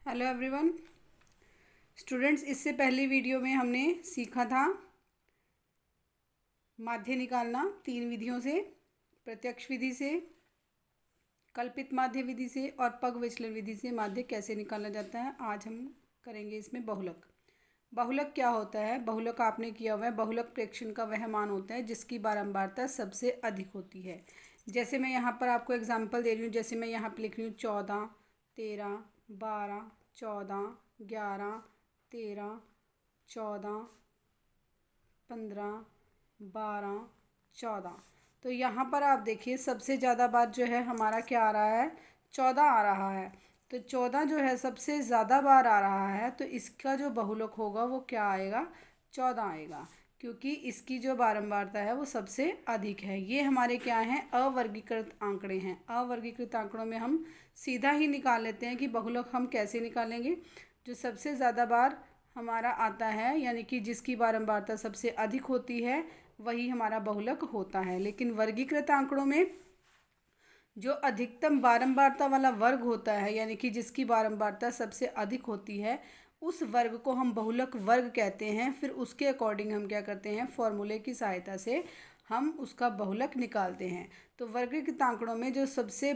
Hello everyone students, इससे पहली video में हमने सीखा था माध्य निकालना 3 विधियों से, प्रत्यक्ष विधि से, कल्पित माध्य विधि से और पग विचलन विधि से माध्य कैसे निकाला जाता है। आज हम करेंगे इसमें बहुलक। बहुलक क्या होता है? बहुलक आपने किया हुआ है। बहुलक प्रेक्षण का वह मान होता है जिसकी बारंबारता सबसे अधिक होती है। जैसे मैं यहाँ पर आपको एग्जांपल दे रही हूँ, जैसे मैं यहाँ पर लिख रही हूँ 14, 13, 12, 14, 11, 13, 14, 15, 12, 14। तो यहाँ पर आप देखिए सबसे ज़्यादा बार जो है हमारा क्या आ रहा है, 14 आ रहा है। तो 14 जो है सबसे ज़्यादा बार आ रहा है, तो इसका जो बहुलक होगा वो क्या आएगा, 14 आएगा, क्योंकि इसकी जो बारंबारता है वो सबसे अधिक है। ये हमारे क्या हैं, अवर्गीकृत आंकड़े हैं। अवर्गीकृत आंकड़ों में हम सीधा ही निकाल लेते हैं कि बहुलक हम कैसे निकालेंगे। जो सबसे ज़्यादा बार हमारा आता है, यानी कि जिसकी बारंबारता सबसे अधिक होती है, वही हमारा बहुलक होता है। लेकिन वर्गीकृत आंकड़ों में जो अधिकतम बारंबारता वाला वर्ग होता है, यानी कि जिसकी बारंबारता सबसे अधिक होती है, उस वर्ग को हम बहुलक वर्ग कहते हैं। फिर उसके अकॉर्डिंग हम क्या करते हैं, फॉर्मूले की सहायता से हम उसका बहुलक निकालते हैं। तो वर्गीकृत आंकड़ों में जो सबसे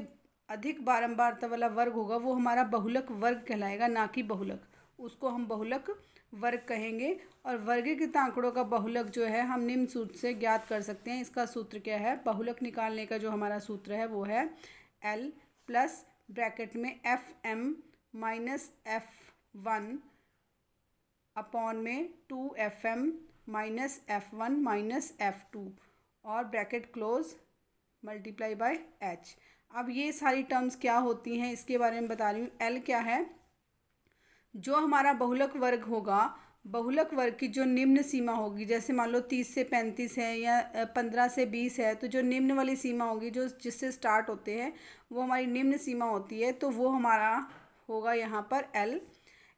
अधिक बारंबारता वाला वर्ग होगा वो हमारा बहुलक वर्ग कहलाएगा, ना कि बहुलक। उसको हम बहुलक वर्ग कहेंगे। और वर्गीकृत आंकड़ों का बहुलक जो है हम निम्न सूत्र से ज्ञात कर सकते हैं। इसका सूत्र क्या है, बहुलक निकालने का जो हमारा सूत्र है वो है L प्लस ब्रैकेट में FM माइनस F1 अपॉन में 2FM minus F1 minus F2 और bracket close multiply by H। अब ये सारी टर्म्स क्या होती हैं इसके बारे में बता रही हूँ। L क्या है, जो हमारा बहुलक वर्ग होगा, बहुलक वर्ग की जो निम्न सीमा होगी, जैसे मान लो 30 से 35 है या 15 से 20 है, तो जो निम्न वाली सीमा होगी, जो जिससे स्टार्ट होते हैं, वो हमारी निम्न सीमा होती है। तो वो हमारा होगा यहाँ पर L।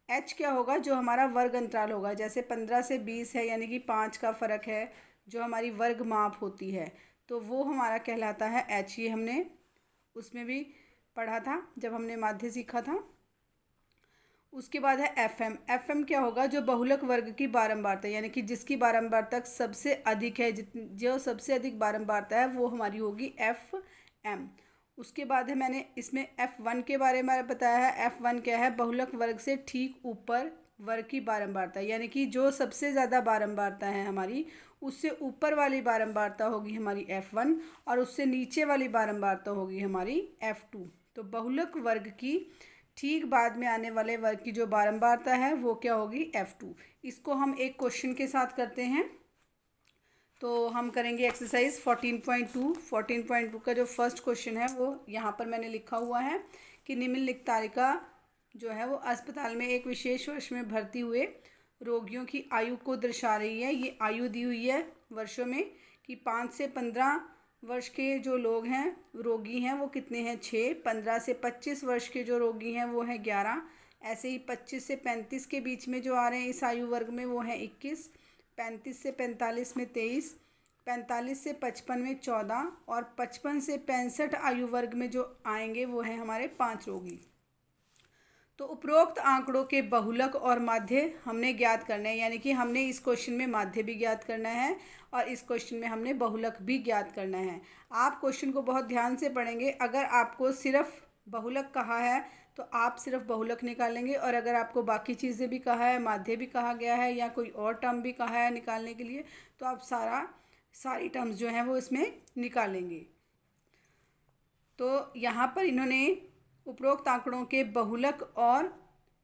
H क्या होगा, जो हमारा वर्ग अंतराल होगा, जैसे 15 से 20 है, यानी कि 5 का फ़र्क है, जो हमारी वर्ग माप होती है, तो वो हमारा कहलाता है H। ये हमने उसमें भी पढ़ा था जब हमने माध्य सीखा था। उसके बाद है FM। FM क्या होगा, जो बहुलक वर्ग की बारंबारता, यानी कि जिसकी बारंबारता सबसे अधिक है, जो सबसे अधिक बारंबारता है वो हमारी होगी FM। उसके बाद है, मैंने इसमें F1 के बारे में बताया है। F1 क्या है, बहुलक वर्ग से ठीक ऊपर वर्ग की बारंबारता, यानी कि जो सबसे ज़्यादा बारंबारता है हमारी, उससे ऊपर वाली बारंबारता होगी हमारी F1 और उससे नीचे वाली बारंबारता होगी हमारी F2। तो बहुलक वर्ग की ठीक बाद में आने वाले वर्ग की जो बारंबारता है वो क्या होगी, F2। इसको हम एक क्वेश्चन के साथ करते हैं। तो हम करेंगे एक्सरसाइज 14.2। 14.2 का जो फर्स्ट क्वेश्चन है वो यहाँ पर मैंने लिखा हुआ है कि निम्नलिखित तालिका जो है वो अस्पताल में एक विशेष वर्ष में भर्ती हुए रोगियों की आयु को दर्शा रही है। ये आयु दी हुई है वर्षों में कि 5 से 15 वर्ष के जो लोग हैं, रोगी हैं, वो कितने हैं, 6। 15 से 25 वर्ष के जो रोगी हैं वो हैं 11। ऐसे ही 25 से 35 के बीच में जो आ रहे हैं इस आयु वर्ग में वो हैं 21। 35 से 45 में 23। 45 से 55 में 14 और 55 से 65 आयु वर्ग में जो आएंगे वो हैं हमारे 5 रोगी। तो उपरोक्त आंकड़ों के बहुलक और माध्य हमने ज्ञात करना है, यानी कि हमने इस क्वेश्चन में माध्य भी ज्ञात करना है और इस क्वेश्चन में हमने बहुलक भी ज्ञात करना है। आप क्वेश्चन को बहुत ध्यान से पढ़ेंगे। अगर आपको सिर्फ बहुलक कहा है तो आप सिर्फ बहुलक निकालेंगे, और अगर आपको बाकी चीज़ें भी कहा है, माध्य भी कहा गया है या कोई और टर्म भी कहा है निकालने के लिए, तो आप सारी टर्म्स जो हैं वो इसमें निकालेंगे। तो यहाँ पर इन्होंने उपरोक्त आंकड़ों के बहुलक और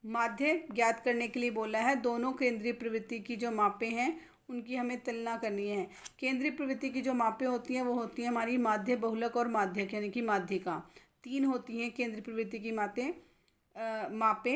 माध्य ज्ञात करने के लिए बोला है। दोनों केंद्रीय प्रवृत्ति की जो मापें हैं उनकी हमें तुलना करनी है। केंद्रीय प्रवृत्ति की जो मापें होती हैं वो होती हैं हमारी माध्य, बहुलक और माध्यक, यानी कि माध्यिका। 3 होती हैं केंद्रीय प्रवृत्ति की मापें।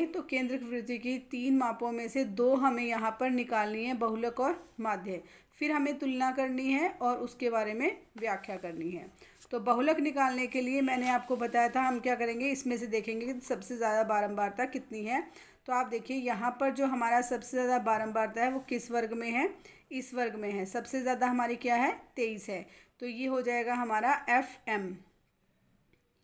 तो केंद्रीय प्रवृत्ति की 3 मापों में से 2 हमें यहाँ पर निकालनी है, बहुलक और माध्य। फिर हमें तुलना करनी है और उसके बारे में व्याख्या करनी है। तो बहुलक निकालने के लिए मैंने आपको बताया था हम क्या करेंगे, इसमें से देखेंगे कि सबसे ज़्यादा बारंबारता कितनी है। तो आप देखिए यहाँ पर जो हमारा सबसे ज़्यादा बारंबारता है वो किस वर्ग में है, इस वर्ग में है। सबसे ज़्यादा हमारी क्या है, 23 है। तो ये हो जाएगा हमारा FM,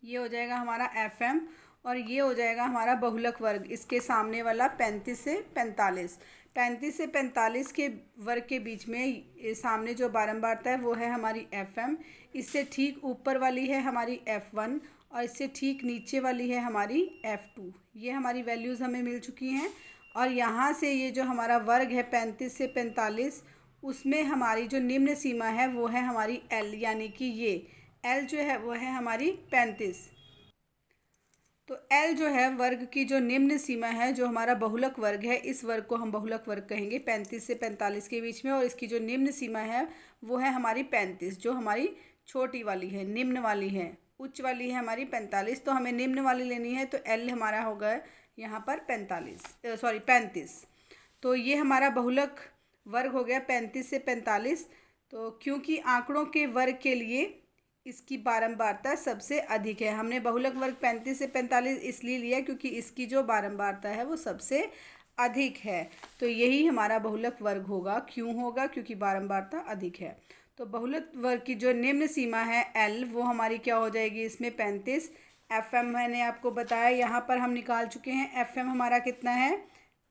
ये हो जाएगा हमारा FM। और ये हो जाएगा हमारा बहुलक वर्ग। इसके सामने वाला 35 से 45, 35 से 45 के वर्ग के बीच में सामने जो बारंबारता है वो है हमारी FM, इससे ठीक ऊपर वाली है हमारी F1 और इससे ठीक नीचे वाली है हमारी F2। ये हमारी वैल्यूज़ हमें मिल चुकी हैं। और यहाँ से ये जो हमारा वर्ग है 35 से 45, उसमें हमारी जो निम्न सीमा है वो है हमारी L, यानी कि ये L जो है वो है हमारी 35। तो L जो है वर्ग की जो निम्न सीमा है, जो हमारा बहुलक वर्ग है, इस वर्ग को हम बहुलक वर्ग कहेंगे 35 से 45 के बीच में। और इसकी जो निम्न सीमा है वो है हमारी 35, जो हमारी छोटी वाली है, निम्न वाली है। उच्च वाली है हमारी 45, तो हमें निम्न वाली लेनी है। तो L हमारा होगा यहाँ पर 35। तो ये हमारा बहुलक वर्ग हो गया 35 से 45। तो क्योंकि आंकड़ों के वर्ग के लिए इसकी बारंबारता सबसे अधिक है, हमने बहुलक वर्ग 35 से 45 इसलिए लिया क्योंकि इसकी जो बारंबारता है वो सबसे अधिक है। तो यही हमारा बहुलक वर्ग होगा। क्यों होगा? क्योंकि बारंबारता अधिक है। तो बहुलक वर्ग की जो निम्न सीमा है L, वो हमारी क्या हो जाएगी इसमें 35। FM मैंने आपको बताया, यहाँ पर हम निकाल चुके हैं। FM हमारा कितना है?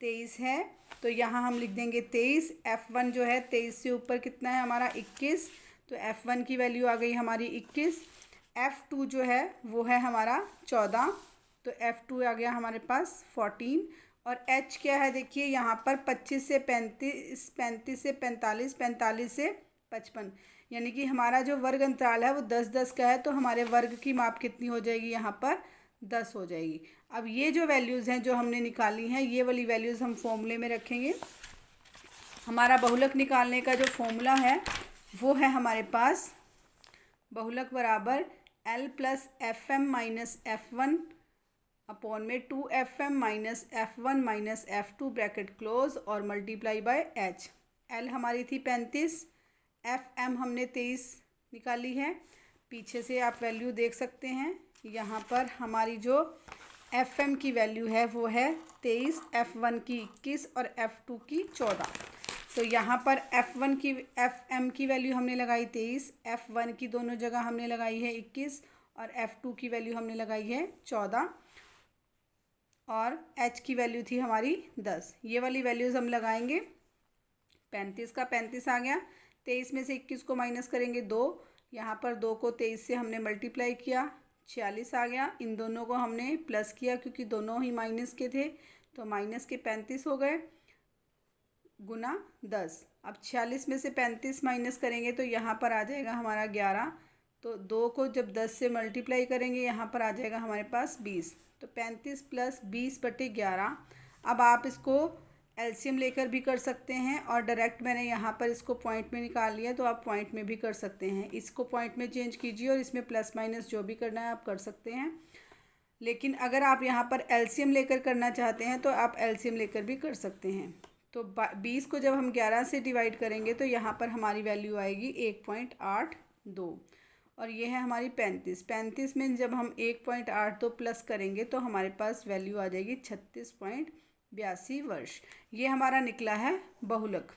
23 है। तो यहाँ हम लिख देंगे 23। F1 जो है 23 से ऊपर कितना है हमारा? 21। तो F1 की वैल्यू आ गई हमारी 21। F2 जो है वो है हमारा 14। तो F2 आ गया हमारे पास 14। और H क्या है? देखिए यहाँ पर 25 से 35, 35 से 45, 45 से 55, यानी कि हमारा जो वर्ग अंतराल है वो 10-10 का है। तो हमारे वर्ग की माप कितनी हो जाएगी? यहाँ पर 10 हो जाएगी। अब ये जो वैल्यूज़ हैं जो हमने निकाली हैं, ये वाली वैल्यूज़ हम फॉर्मूले में रखेंगे। हमारा बहुलक निकालने का जो फॉर्मूला है वो है हमारे पास बहुलक बराबर L plus FM minus F1 upon में 2FM minus F1 minus F2 bracket close और मल्टीप्लाई बाय H। L हमारी थी 35, FM हमने 23 निकाली है। पीछे से आप वैल्यू देख सकते हैं। यहाँ पर हमारी जो FM की वैल्यू है वो है 23, F1 की 21 और F2 की 14। तो यहाँ पर FM की वैल्यू हमने लगाई 23, F1 की दोनों जगह हमने लगाई है 21 और F2 की वैल्यू हमने लगाई है 14 और H की वैल्यू थी हमारी 10। ये वाली वैल्यूज़ हम लगाएंगे। 35 का 35 आ गया। 23 में से 21 को माइनस करेंगे 2, यहाँ पर 2 को 23 से हमने मल्टीप्लाई किया, 46 आ गया। इन दोनों को हमने प्लस किया क्योंकि दोनों ही माइनस के थे, तो माइनस के 35 हो गए गुना 10। अब 46 में से 35 माइनस करेंगे तो यहाँ पर आ जाएगा हमारा 11। तो 2 को जब 10 से मल्टीप्लाई करेंगे यहाँ पर आ जाएगा हमारे पास 20। तो 35 प्लस 20/11। अब आप इसको एलसीएम लेकर भी कर सकते हैं और डायरेक्ट मैंने यहाँ पर इसको पॉइंट में निकाल लिया, तो आप पॉइंट में भी कर सकते हैं। इसको पॉइंट में चेंज कीजिए और इसमें प्लस माइनस जो भी करना है आप कर सकते हैं। लेकिन अगर आप यहाँ पर एलसीएम लेकर करना चाहते हैं तो आप एलसीएम लेकर भी कर सकते हैं। तो 20 को जब हम 11 से डिवाइड करेंगे तो यहाँ पर हमारी वैल्यू आएगी 1.82 और ये है हमारी 35 में जब हम 1.82 प्लस करेंगे तो हमारे पास वैल्यू आ जाएगी 36.82 वर्ष। ये हमारा निकला है बहुलक।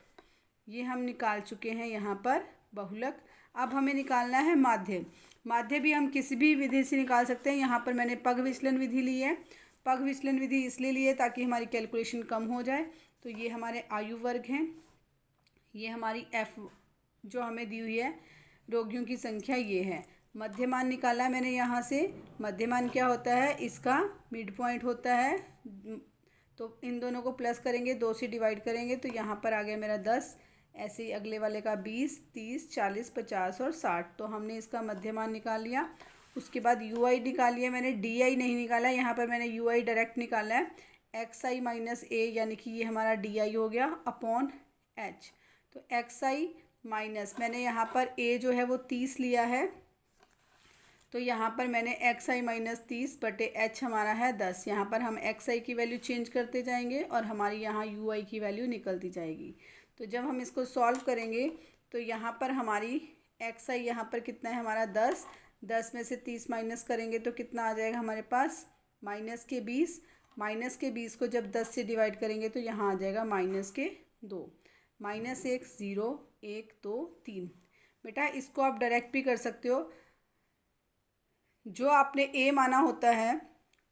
ये हम निकाल चुके हैं यहाँ पर बहुलक। अब हमें निकालना है माध्य। माध्य भी हम किसी भी विधि से निकाल सकते हैं। यहाँ पर मैंने पग विचलन विधि ली है। पग विचलन विधि इसलिए ली है ताकि हमारी कैलकुलेशन कम हो जाए। तो ये हमारे आयु वर्ग हैं, ये हमारी F जो हमें दी हुई है रोगियों की संख्या ये है। मध्यमान निकाला है मैंने यहाँ से। मध्यमान क्या होता है? इसका मिड पॉइंट होता है। तो इन दोनों को प्लस करेंगे, 2 से डिवाइड करेंगे तो यहाँ पर आ गया मेरा 10। ऐसे ही अगले वाले का 20, 30, 40, 50 और 60। तो हमने इसका मध्यमान निकाल लिया। उसके बाद UI निकाल लिया मैंने, DI नहीं निकाला। यहाँ पर मैंने UI डायरेक्ट निकाला है। XI माइनस A यानी कि ये हमारा DI हो गया अपॉन H। तो XI माइनस मैंने यहाँ पर A जो है वो 30 लिया है, तो यहाँ पर मैंने XI माइनस 30/H हमारा है 10। यहाँ पर हम XI की वैल्यू चेंज करते जाएंगे और हमारी यहाँ UI की वैल्यू निकलती जाएगी। तो जब हम इसको सॉल्व करेंगे तो यहाँ पर हमारी XI यहाँ पर कितना है हमारा 10। 10 में से 30 माइनस करेंगे तो कितना आ जाएगा हमारे पास? माइनस के 20। माइनस के 20 को जब 10 से डिवाइड करेंगे तो यहाँ आ जाएगा माइनस के 2। -1 0 1 2 3। बेटा इसको आप डायरेक्ट भी कर सकते हो। जो आपने A माना होता है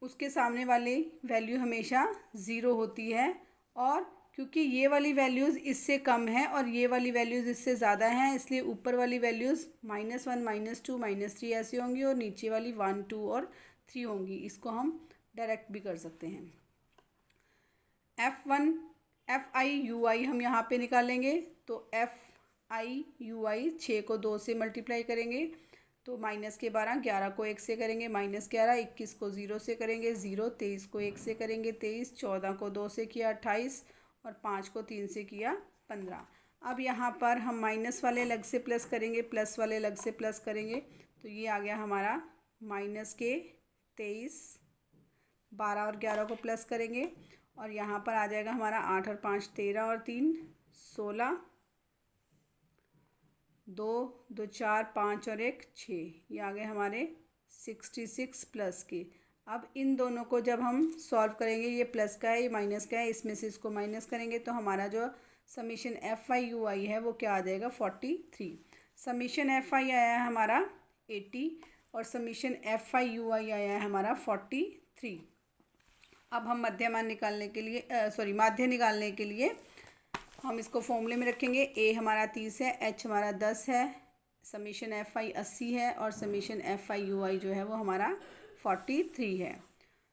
उसके सामने वाली वैल्यू हमेशा ज़ीरो होती है, और क्योंकि ये वाली वैल्यूज़ इससे कम है और ये वाली वैल्यूज़ इससे ज़्यादा हैं, इसलिए ऊपर वाली वैल्यूज़ -1 -2 -3 ऐसी होंगी और नीचे वाली 1 2 और 3 होंगी। इसको हम डायरेक्ट भी कर सकते हैं। FI/UI हम यहाँ पे निकालेंगे, तो FI/UI 6 को 2 से मल्टीप्लाई करेंगे तो -12 11 को 1 से करेंगे, -11 21 को 0 से करेंगे, 0 23 को 1 से करेंगे, 23 14 को 2 से किया 28 और 5 को 3 से किया 15। अब यहाँ पर हम माइनस वाले अलग से प्लस करेंगे, प्लस वाले अलग से प्लस करेंगे, तो ये आ गया हमारा -23, 12 और 11 को प्लस करेंगे और यहाँ पर आ जाएगा हमारा 8 और 5 13 और 3 16, 2 2 4 5 और 1 6, ये आ गए हमारे 66 प्लस के। अब इन दोनों को जब हम सॉल्व करेंगे, ये प्लस का है ये माइनस का है, इसमें से इसको माइनस करेंगे तो हमारा जो समीशन FI/UI है वो क्या आ जाएगा 43। समीशन FI आया है हमारा 80 और समीशन FI/UI आया है हमारा 43। अब हम माध्य निकालने के लिए हम इसको फॉर्मूले में रखेंगे। A हमारा 30 है, H हमारा 10 है, समीशन FI 80 है और समीशन FI/UI जो है वो हमारा 43 है।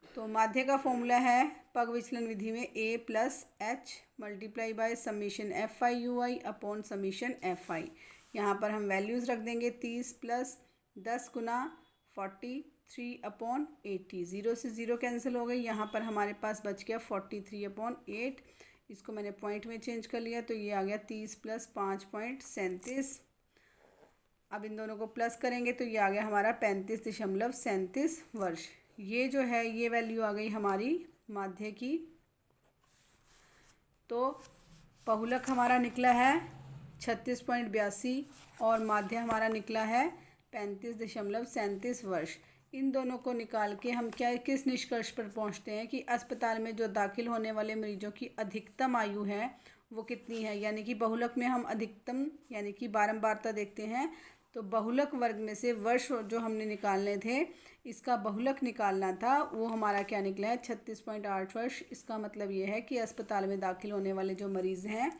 तो माध्य का फॉर्मूला है पग विचलन विधि में A + H multiply by summation FI/UI upon summation FI। यहाँ पर हम वैल्यूज़ रख देंगे 30 + 10 गुना 43/80, 0 से 0 कैंसिल हो गई। यहाँ पर हमारे पास बच गया 43/8, इसको मैंने पॉइंट में चेंज कर लिया तो ये आ गया 30 + 5.37। अब इन दोनों को प्लस करेंगे तो ये आ गया हमारा 35.37 वर्ष। ये जो है ये वैल्यू आ गई हमारी माध्य की। तो बहुलक हमारा निकला है 36.82 और माध्य हमारा निकला है 35.37 वर्ष। इन दोनों को निकाल के हम किस निष्कर्ष पर पहुंचते हैं कि अस्पताल में जो दाखिल होने वाले मरीजों की अधिकतम आयु है वो कितनी है, यानी कि बहुलक में हम अधिकतम यानी कि बारंबारता देखते हैं। तो बहुलक वर्ग में से वर्ष जो हमने निकालने थे, इसका बहुलक निकालना था, वो हमारा क्या निकला है 36.8 वर्ष। इसका मतलब ये है कि अस्पताल में दाखिल होने वाले जो मरीज़ हैं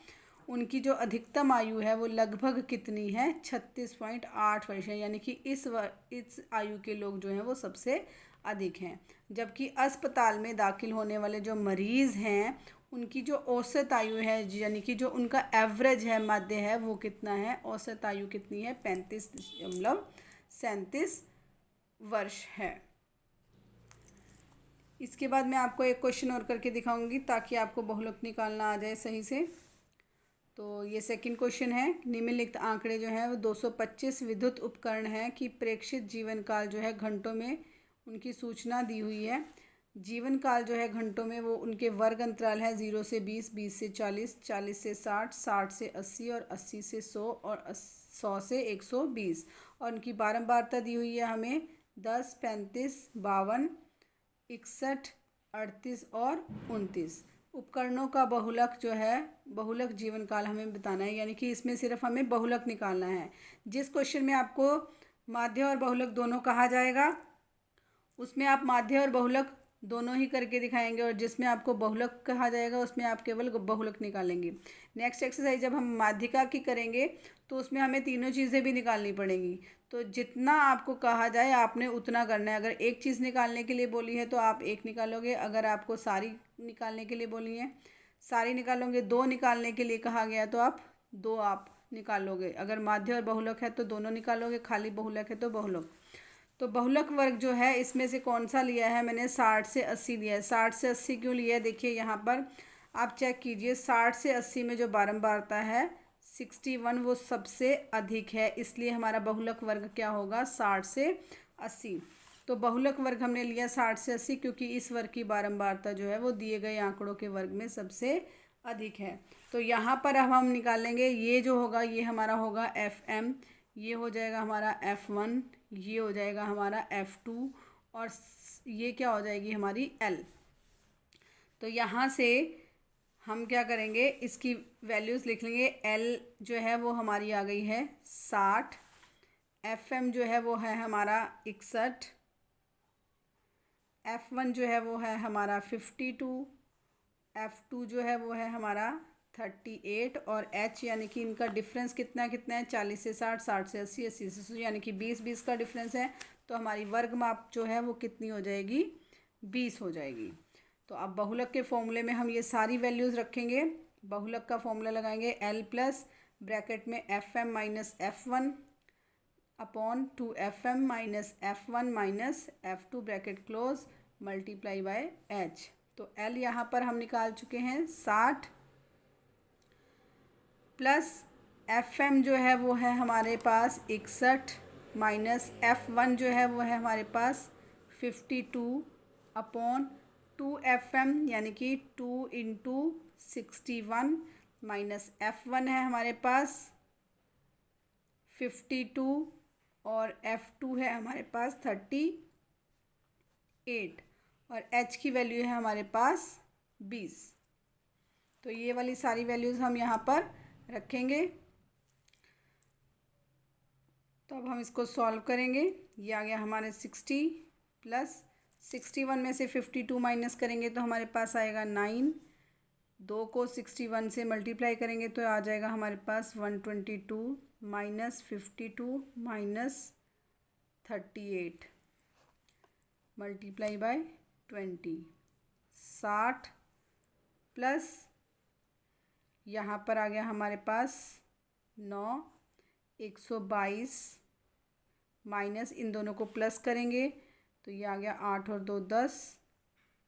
उनकी जो अधिकतम आयु है वो लगभग कितनी है 36.8 वर्ष है, यानी कि इस आयु के लोग जो हैं वो सबसे अधिक हैं। जबकि अस्पताल में दाखिल होने वाले जो मरीज़ हैं उनकी जो औसत आयु है यानी कि जो उनका एवरेज है माध्य है वो कितना है, औसत आयु कितनी है 35.37 वर्ष है। इसके बाद मैं आपको एक क्वेश्चन और करके दिखाऊंगी ताकि आपको बहुलक निकालना आ जाए सही से। तो ये सेकंड क्वेश्चन है, निम्नलिखित आंकड़े जो है वो 225 विद्युत उपकरण हैं कि प्रेक्षित जीवन काल जो है घंटों में उनकी सूचना दी हुई है। जीवन काल जो है घंटों में वो उनके वर्ग अंतराल है 0 से 20, 20 से 40, 40 से 60, 60 से 80 और 80 से 100 और 100 से 120 और उनकी बारंबारता दी हुई है हमें 10, 35, 52, 61, 38 और 29। उपकरणों का बहुलक जो है बहुलक जीवन काल हमें बताना है, यानी कि इसमें सिर्फ हमें बहुलक निकालना है। जिस क्वेश्चन में आपको माध्य और बहुलक दोनों कहा जाएगा उसमें आप माध्य और बहुलक दोनों ही करके दिखाएंगे और जिसमें आपको बहुलक कहा जाएगा उसमें आप केवल बहुलक निकालेंगे। नेक्स्ट एक्सरसाइज जब हम माध्यिका की करेंगे तो उसमें हमें तीनों चीज़ें भी निकालनी पड़ेंगी। तो जितना आपको कहा जाए आपने उतना करना है। अगर एक चीज़ निकालने के लिए बोली है तो आप एक निकालोगे, अगर आपको सारी निकालने के लिए बोली है सारी निकालोगे, दो निकालने के लिए कहा गया तो आप दो आप निकालोगे। अगर माध्य और बहुलक है तो दोनों निकालोगे, खाली बहुलक है तो बहुलक। तो बहुलक वर्ग जो है इसमें से कौन सा लिया है मैंने 60 से 80 लिया है। 60 से 80 क्यों लिया है देखिए यहाँ पर आप चेक कीजिए, 60 से 80 में जो बारंबारता है 61 वो सबसे अधिक है, इसलिए हमारा बहुलक वर्ग क्या होगा 60 से 80। तो बहुलक वर्ग हमने लिया 60 से 80 क्योंकि इस वर्ग की बारंबारता जो है वो दिए गए आंकड़ों के वर्ग में सबसे अधिक है। तो यहाँ पर अब हम निकालेंगे, ये जो होगा ये हमारा होगा FM, ये हो जाएगा हमारा F1, ये हो जाएगा हमारा F2 और ये क्या हो जाएगी हमारी L। तो यहाँ से हम क्या करेंगे इसकी वैल्यूज़ लिख लेंगे। L जो है वो हमारी आ गई है 60, FM जो है वो है हमारा 61, F1 जो है वो है हमारा 52, F2 जो है वो है हमारा 38 और H यानी कि इनका डिफरेंस कितना कितना है 40 से 60, 60 से 80, 80 से 100 यानी कि 20 का डिफरेंस है। तो हमारी वर्ग माप जो है वो कितनी हो जाएगी 20 हो जाएगी। तो अब बहुलक के फॉर्मूले में हम ये सारी वैल्यूज़ रखेंगे। बहुलक का फॉर्मूला लगाएंगे L प्लस ब्रैकेट में FM minus F1 upon 2FM minus F1 minus F2 bracket close multiply by H। तो L यहाँ पर हम निकाल चुके हैं 60 प्लस FM जो है वो है हमारे पास 61 माइनस F1 जो है वो है हमारे पास 52 अपॉन 2FM यानी कि 2 इंटू 61 माइनस F1 है हमारे पास 52 और F2 है हमारे पास 38 और H की वैल्यू है हमारे पास 20। तो ये वाली सारी वैल्यूज़ हम यहाँ पर रखेंगे। तो अब हम इसको सॉल्व करेंगे। ये आ गया हमारे 60 प्लस 61 में से 52 माइनस करेंगे तो हमारे पास आएगा 9। 2 को 61 से मल्टीप्लाई करेंगे तो आ जाएगा हमारे पास 122 minus 52 minus 38 multiply by 20। 60 plus यहाँ पर आ गया हमारे पास 9, 122 माइनस इन दोनों को प्लस करेंगे तो ये आ गया 8 और 2 10,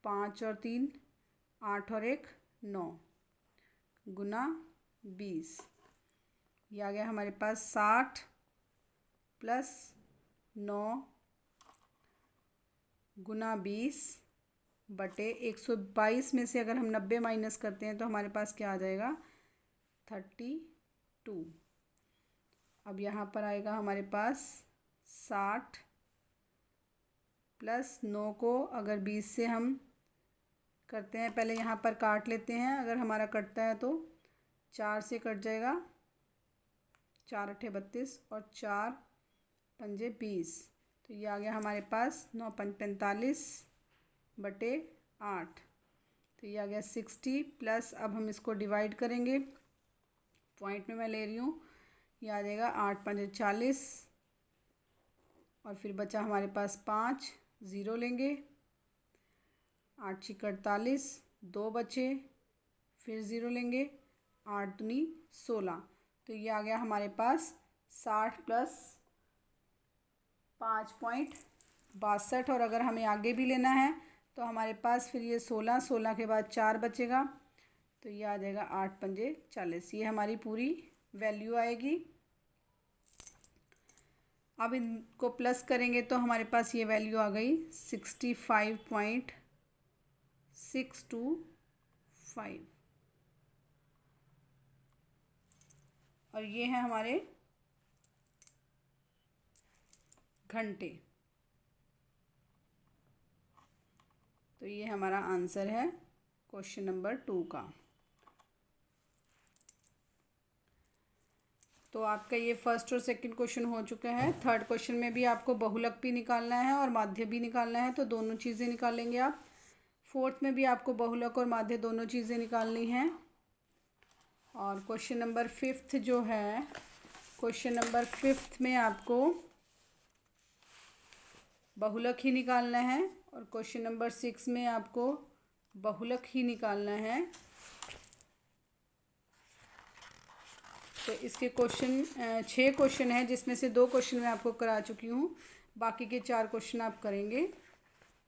5 और 3 8 और 1 9 गुना 20। ये आ गया हमारे पास 60 प्लस 9 गुना 20 बटे 122 में से अगर हम 90 माइनस करते हैं तो हमारे पास क्या आ जाएगा 32। अब यहाँ पर आएगा हमारे पास 60 प्लस 9 को अगर 20 से हम करते हैं, पहले यहाँ पर काट लेते हैं। अगर हमारा कटता है तो 4 से कट जाएगा, 4 अट्ठे 32 और 4 पंजे 20। तो ये आ गया हमारे पास 9 पंज 45 बटे 8। तो ये आ गया 60 प्लस अब हम इसको डिवाइड करेंगे, पॉइंट में मैं ले रही हूँ। ये आ जाएगा 8 पंजे 40 और फिर बचा हमारे पास 5, 0 लेंगे। 8 छिक 48, 2 बचे, फिर 0 लेंगे। 8 दूनी 16। तो ये आ गया हमारे पास 60 प्लस 5.62। और अगर हमें आगे भी लेना है तो हमारे पास फिर ये 16 के बाद 4 बचेगा तो ये आ जाएगा 8 पंजे 40। ये हमारी पूरी वैल्यू आएगी। अब इनको प्लस करेंगे तो हमारे पास ये वैल्यू आ गई 65.625 और ये है हमारे घंटे। तो ये हमारा आंसर है क्वेश्चन नंबर 2 का। तो आपका ये फर्स्ट और सेकंड क्वेश्चन हो चुका है। थर्ड क्वेश्चन में भी आपको बहुलक भी निकालना है और माध्य भी निकालना है, तो दोनों चीज़ें निकालेंगे आप। फोर्थ में भी आपको बहुलक और माध्य दोनों चीज़ें निकालनी हैं। और क्वेश्चन नंबर 5 जो है, क्वेश्चन नंबर 5 में आपको बहुलक ही निकालना है और क्वेश्चन नंबर 6 में आपको बहुलक ही निकालना है। तो इसके क्वेश्चन 6 क्वेश्चन हैं, जिसमें से 2 क्वेश्चन मैं आपको करा चुकी हूँ, बाकी के 4 क्वेश्चन आप करेंगे।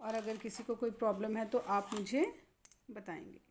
और अगर किसी को कोई प्रॉब्लम है तो आप मुझे बताएंगे।